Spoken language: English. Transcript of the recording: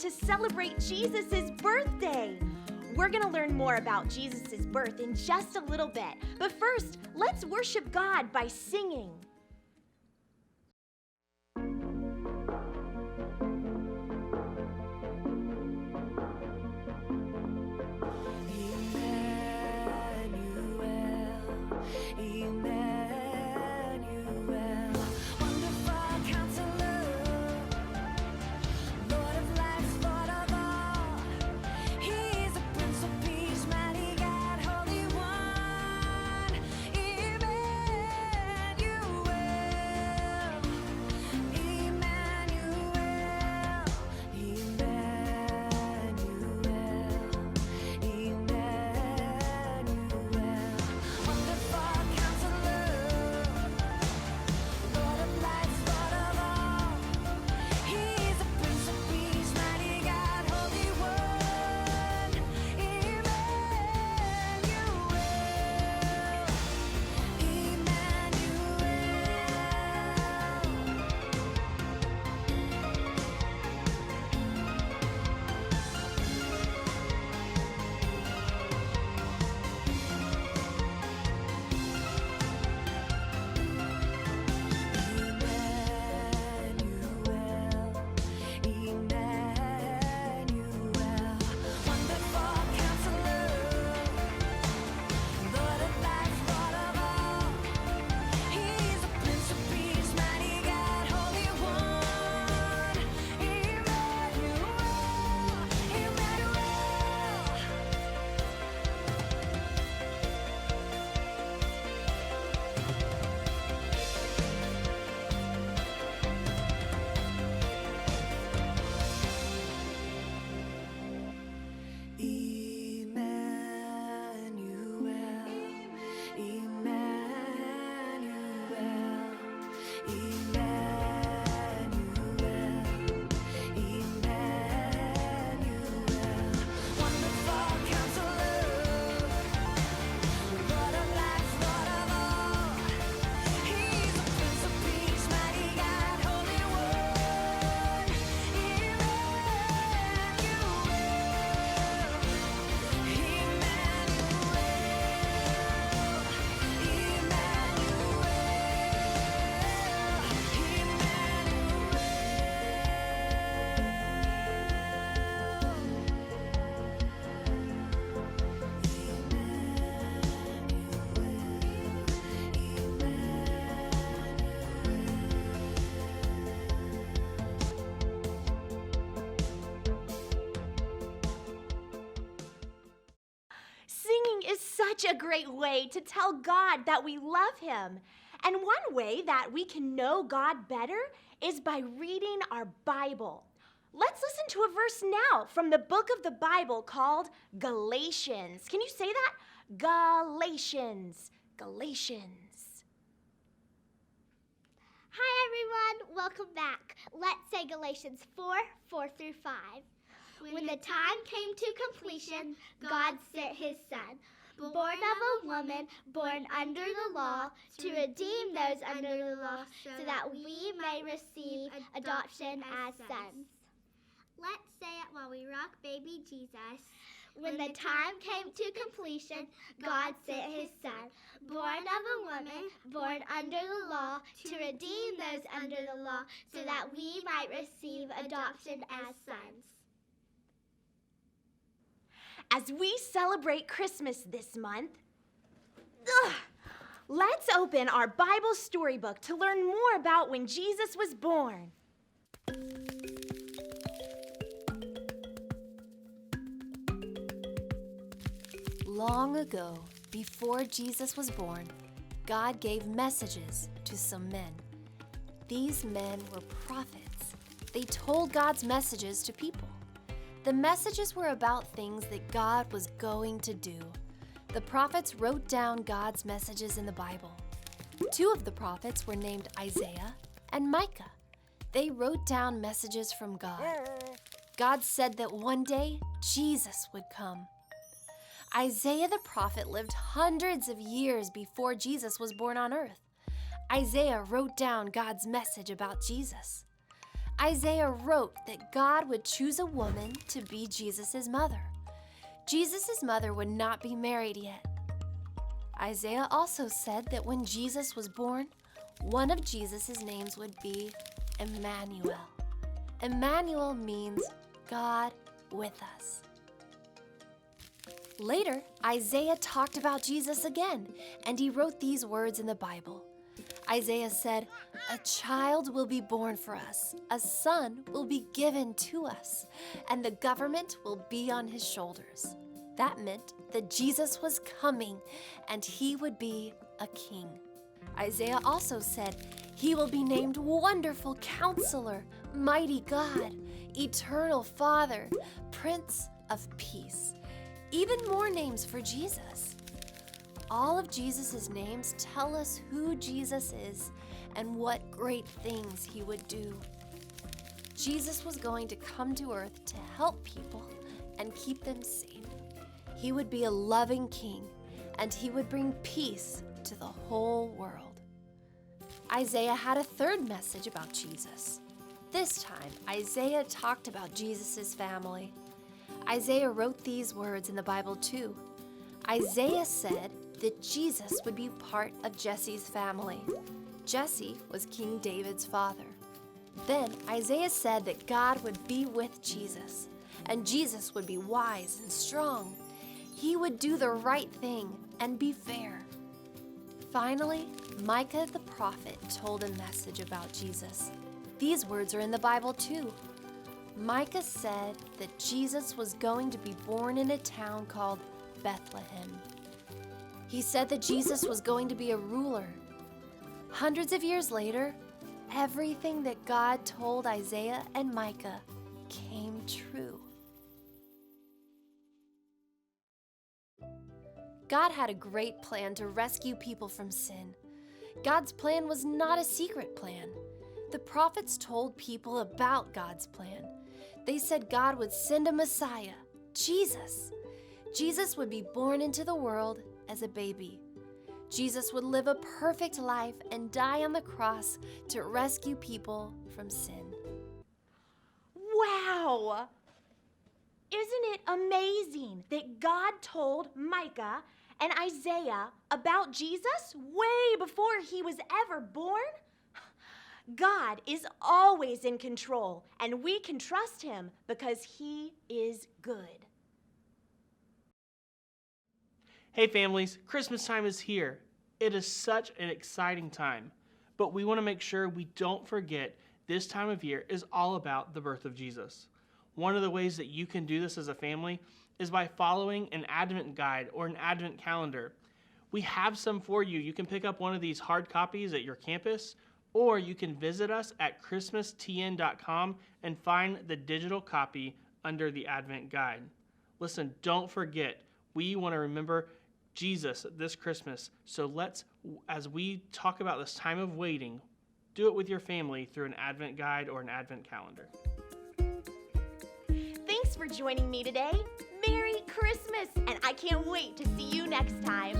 to celebrate Jesus' birthday. We're going to learn more about Jesus' birth in just a little bit. But first, let's worship God by singing. Is such a great way to tell God that we love Him. And one way that we can know God better is by reading our Bible. Let's listen to a verse now from the book of the Bible called Galatians. Can you say that? Galatians. Galatians. Hi everyone, welcome back. Let's say Galatians 4 through 5. When the time came to completion, God sent His Son, born of a woman, born under the law, to redeem those under the law, so that we may receive adoption as sons. Let's say it while we rock baby Jesus. When the time came to completion, God sent His Son, born of a woman, born under the law, to redeem those under the law, so that we might receive adoption as sons. As we celebrate Christmas this month, let's open our Bible storybook to learn more about when Jesus was born. Long ago, before Jesus was born, God gave messages to some men. These men were prophets. They told God's messages to people. The messages were about things that God was going to do. The prophets wrote down God's messages in the Bible. Two of the prophets were named Isaiah and Micah. They wrote down messages from God. God said that one day Jesus would come. Isaiah the prophet lived hundreds of years before Jesus was born on earth. Isaiah wrote down God's message about Jesus. Isaiah wrote that God would choose a woman to be Jesus' mother. Jesus' mother would not be married yet. Isaiah also said that when Jesus was born, one of Jesus' names would be Emmanuel. Emmanuel means God with us. Later, Isaiah talked about Jesus again, and he wrote these words in the Bible. Isaiah said, "A child will be born for us, a son will be given to us, and the government will be on his shoulders." That meant that Jesus was coming, and he would be a king. Isaiah also said, "He will be named Wonderful Counselor, Mighty God, Eternal Father, Prince of Peace." Even more names for Jesus. All of Jesus' names tell us who Jesus is and what great things he would do. Jesus was going to come to earth to help people and keep them safe. He would be a loving king, and he would bring peace to the whole world. Isaiah had a third message about Jesus. This time, Isaiah talked about Jesus' family. Isaiah wrote these words in the Bible too. Isaiah said that Jesus would be part of Jesse's family. Jesse was King David's father. Then Isaiah said that God would be with Jesus, and Jesus would be wise and strong. He would do the right thing and be fair. Finally, Micah the prophet told a message about Jesus. These words are in the Bible too. Micah said that Jesus was going to be born in a town called Bethlehem. He said that Jesus was going to be a ruler. Hundreds of years later, everything that God told Isaiah and Micah came true. God had a great plan to rescue people from sin. God's plan was not a secret plan. The prophets told people about God's plan. They said God would send a Messiah, Jesus. Jesus would be born into the world as a baby. Jesus would live a perfect life and die on the cross to rescue people from sin. Wow! Isn't it amazing that God told Micah and Isaiah about Jesus way before he was ever born? God is always in control, and we can trust him because he is good. Hey families, Christmas time is here. It is such an exciting time, but we want to make sure we don't forget this time of year is all about the birth of Jesus. One of the ways that you can do this as a family is by following an Advent guide or an Advent calendar. We have some for you. You can pick up one of these hard copies at your campus, or you can visit us at christmastn.com and find the digital copy under the Advent guide. Listen, don't forget, we want to remember Jesus this Christmas. So let's, as we talk about this time of waiting, do it with your family through an Advent guide or an Advent calendar. Thanks for joining me today. Merry Christmas, and I can't wait to see you next time.